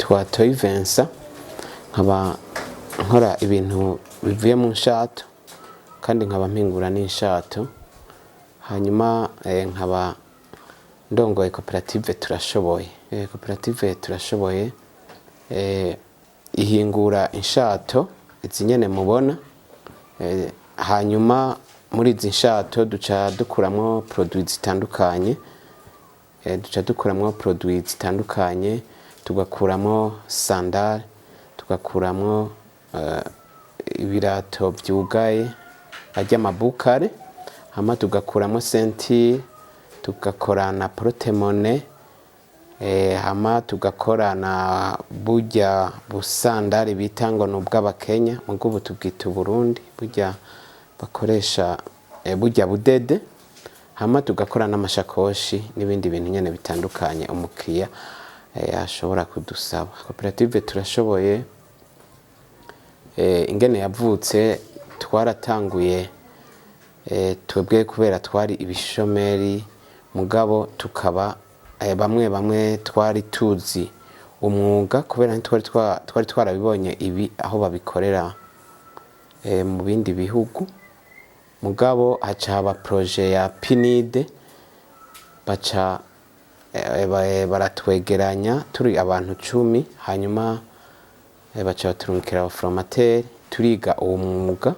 nitwa Toyi Vincent nkaba nkora ibintu bivuye mu nshato kandi nkaba mpingura n'inshato hanyuma nkaba ndongoye koperative Turashoboye. Koperative Turashoboye ihingura inshato izi nyene mubona, hanyuma muri izi nshato duca dukuramo produits zitandukanye, tugakuramo sandal, tugakuramo ibirato vyugaye ajya mabukare, hama tugakuramo sentire, tugakorana portemone, hama tugakorana burya busandari bita ngo n'ubw'abakenya mugo ubu tubwita Burundi, burya bakoresha burya budede, hama tugakora n'amashakoshi n'ibindi bintu nyene bitandukanye umukiriya ashobora kudusaba. Koperative Turashoboye ingene yavutse, twaratanguye twebwe kubera twari ibishomeri mugabo tukaba bamwe twari tuzi umwuga kubera twari twarabibonye ibi aho babikorera mu bindi bihugu, mugabo haca haba projet ya PNID baca baratwegeranya turi abantu 10, hanyuma baca baturungikira abaforomateri turiga uwo mwuga,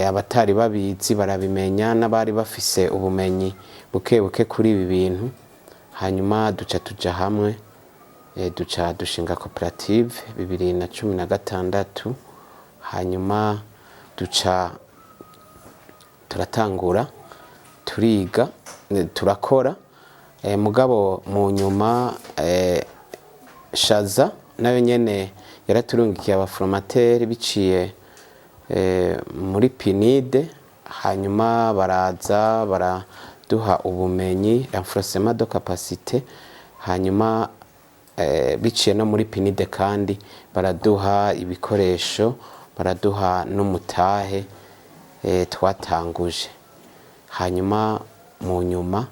abatari babizi barabimenya n'abari bafise ubumenyi buke kuri ibi bintu, hanyuma duca tuja hamwe duca dushinga koperative 2016, hanyuma duca turatangura turiga turakora, mugabo mu nyuma Shaza nayo nyene yaraturungikiye abaforomateri biciye muri PNID, hanyuma baraza baraduha ubumenyi renforcement de capacité, hanyuma biciye no muri PNID kandi baraduha ibikoresho, baraduha n'umutahe twatanguje, hanyuma mu nyuma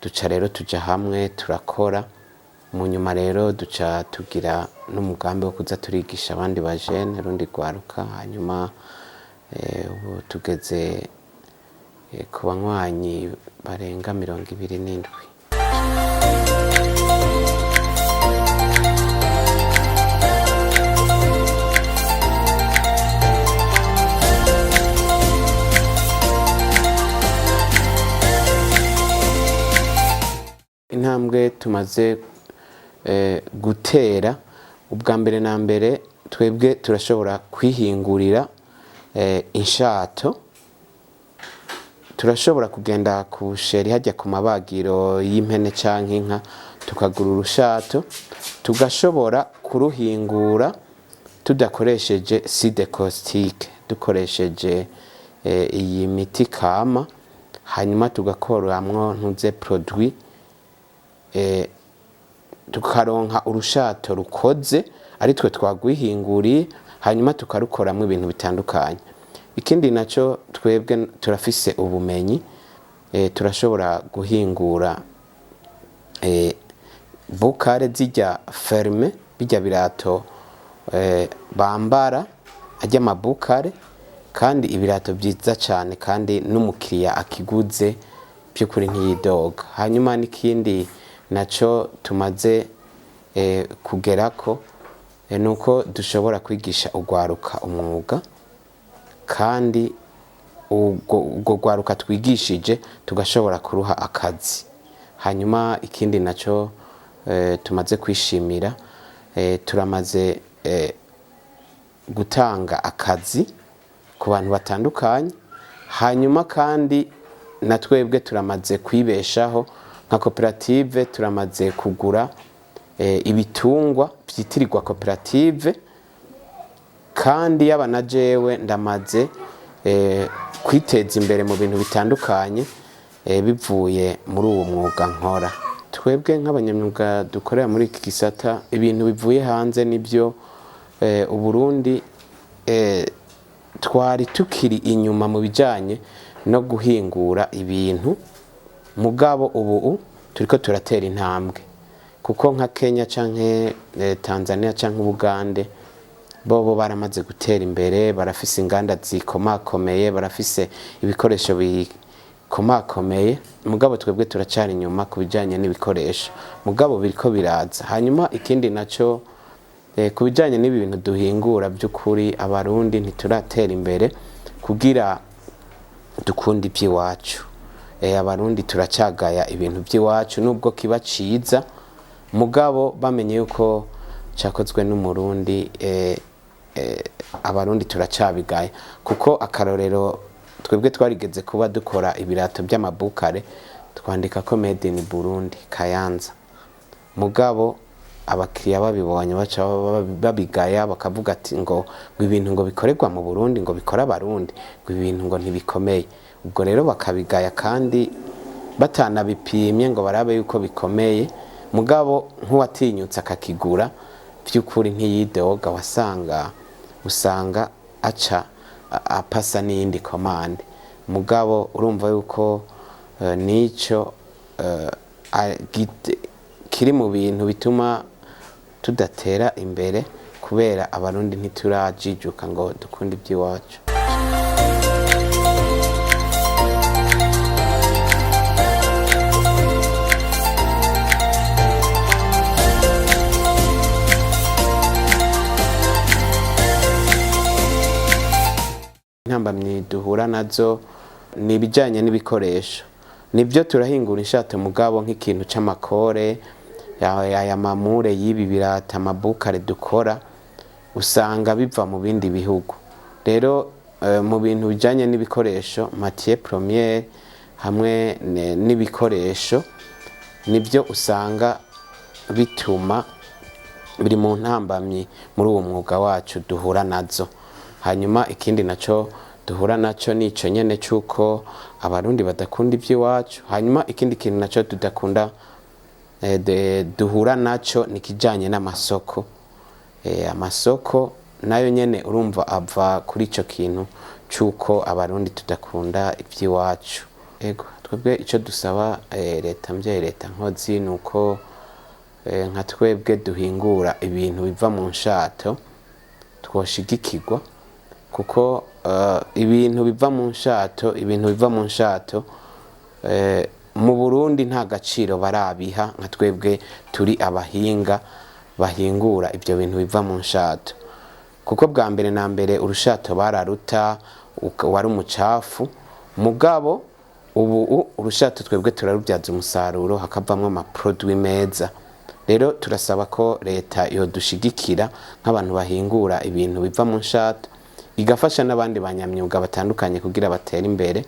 duca rero tuja hamwe turakora, mu nyuma rero duca tugira n'umugambi wo kuza turigisha abandi bajene rundi rwaruka, hanyuma ubu tugeze ku banywanyi barenga 27. Intambwe tumaze gutera, ubwa mbere na mbere twebwe turashobora kwihingurira inshato, turashobora kugenda ku sheri hajya ku mabagiro y'impene canke inka tukagura urushato, tugashobora kuruhingura tudakoresheje side caustique, dukoresheje iyi miti kama, hanyuma tugakoramwo ntuze produit tukaronka urushato rukoze ari twe twagwihinguriye, hanyuma tukarukoramo ibintu bitandukanye. Ikindi naco twebwe turafise ubumenyi, turashobora guhingura bukare zijya ferme, bijya birato bambara ajya mabukare, kandi ibirato byiza cyane kandi n'umukiriya akiguze by'ukuri ntiyidoga. Hanyuma n'ikindi naco tumaze kugerako nuko dushobora kwigisha ugwaruka umwuga, kandi ubwo gwaruka twigishije tugashobora kuruha akazi. Hanyuma ikindi naco tumaze kwishimira, turamaze gutanga akazi ku bantu batandukanye, hanyuma kandi na twebwe turamaze kwibeshaho nka koperative, turamaze kugura ibitungwa vyitirirwa koperative, kandi yaba na jewe ndamaze kwiteza imbere mu bintu bitandukanye bivuye muri uwo mwuga nkora. Twebwe nk'abanyamwuga dukorera muri iki gisata, ibintu bivuye hanze nibyo Uburundi twari tukiri inyuma mu bijanye no guhingura ibintu, mugabo ubu turiko turatera intambwe kuko nka Kenya canke Tanzania canke Uganda bobo baramaze gutera imbere, barafise inganda zikomakomeye, barafise ibikoresho bikomakomeye. Mugabo twebwe turacari inyuma kubijanye n'ibikoresho, mugabo biriko biraza. Hanyuma ikindi naco kubijanye n'ibi bintu duhingura by'ukuri abarundi ntituratera imbere kugira dukunda iby'iwacu. Abarundi turacagaya ibintu by'iwacu nubwo kiba ciza, mugabo bamenye yuko cakozwe n'umurundi. Abarundi turacabigaya kuko akarorero twebwe twarigeze kuba dukora ibirato by'amabukare twandika ko made in Burundi Kayanza, mugabo abakiriya babibonye baca babigaya bakavuga ati ngo ibintu ngo bikorerwa mu Burundi ngo bikora abarundi ngo ibintu ngo ntibikomeye. Ubwo rero bakabigaya kandi batanabipimye ngo barabe yuko bikomeye, mugabo nk'uwatinyutse akakigura by'ukuri ntiyidoga, usanga aca apasa n'iyindi komande. Mugabo urumva yuko nico kiri mu bintu bituma tudatera imbere kubera abarundi ntiturajijuka ngo dukunde iby'iwacu. Intambamyi duhura nazo ni ibijanye n'ibikoresho. Nibyo turahingura inshato, mugabo nk'ikintu c'amakore aya mamure y'ibi birata amabukare dukora usanga biva mu bindi bihugu. Rero mu bintu bijanye n'ibikoresho matière première hamwe n'ibikoresho nibyo usanga bituma biri mu ntambamyi muri uwo mwuga wacu duhura nazo. Hanyuma ikindi naco duhura naco nico nyene cuko abarundi badakunda iby'iwacu. Hanyuma ikindi kintu naco tudakunda duhura naco nikijanye n'amasoko. Amasoko nayo nyene urumva ava kuri ico kintu cuko abarundi tudakunda iby'iwacu. Ego twebwe ico dusaba leta mvye leta nkozi nuko nka twebwe duhingura ibintu biva mu nshato twoshigikirwa, kuko ibintu biva mu nshato mu Burundi nta gaciro barabiha nka twebwe turi abahinga bahingura ibyo bintu biva mu nshato. Kuko bwa mbere na mbere urushato bararuta wari umucafu, mugabo ubu urushato twebwe turarubyaza umusaruro hakavamwo amaproduit meza. Rero turasaba ko leta yodushigikira nk'abantu bahingura ibintu biva mu nshato, igafasha n'abandi banyamyuga batandukanye kugira batere imbere.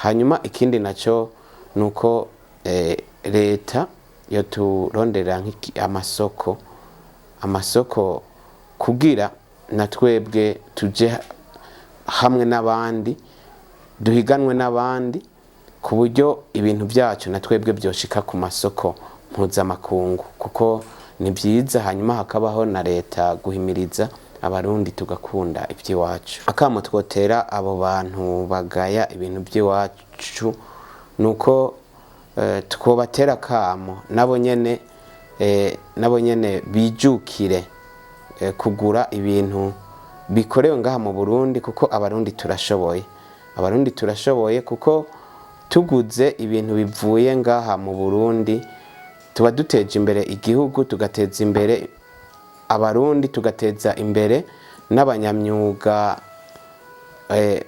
Hanyuma ikindi naco nuko leta yoturondera amasoko kugira na twebwe tuje hamwe n'abandi duhiganwe n'abandi ku buryo ibintu byacu na twebwe byoshika ku masoko mpuzamakungu, kuko ni byiza. Hanyuma hakabaho na leta guhimiriza abarundi tugakunda iby'iwacu. Akamo twotera abo bantu bagaya ibintu by'iwacu nuko twobatera kamo nabo nyene bijukire kugura ibintu bikorewe ngaha mu Burundi, kuko abarundi turashoboye kuko tuguze ibintu bivuye ngaha mu Burundi tuba duteje imbere igihugu, tugateza imbere abarundi, tugateza imbere n'abanyamyuga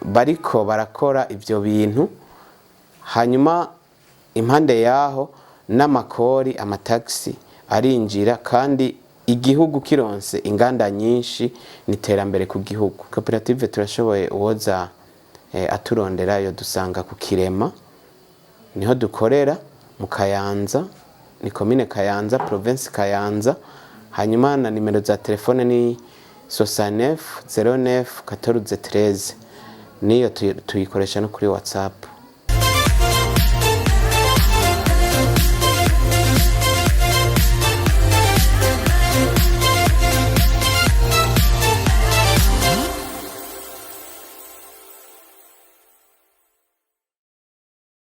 bariko barakora ibyo bintu. Hanyuma impande yaho n'amakori amataxi arinjira, kandi igihugu kironse inganda nyinshi niterambere ku gihugu. Koperative turashoboye uwoza aturondera yo dusanga ku Kirema, niho dukorera mu Kayanza, ni komine Kayanza, province Kayanza. Hanyuma na nimero za telefone ni 69 09 14 13, niyo tuyikoresha no kuri WhatsApp.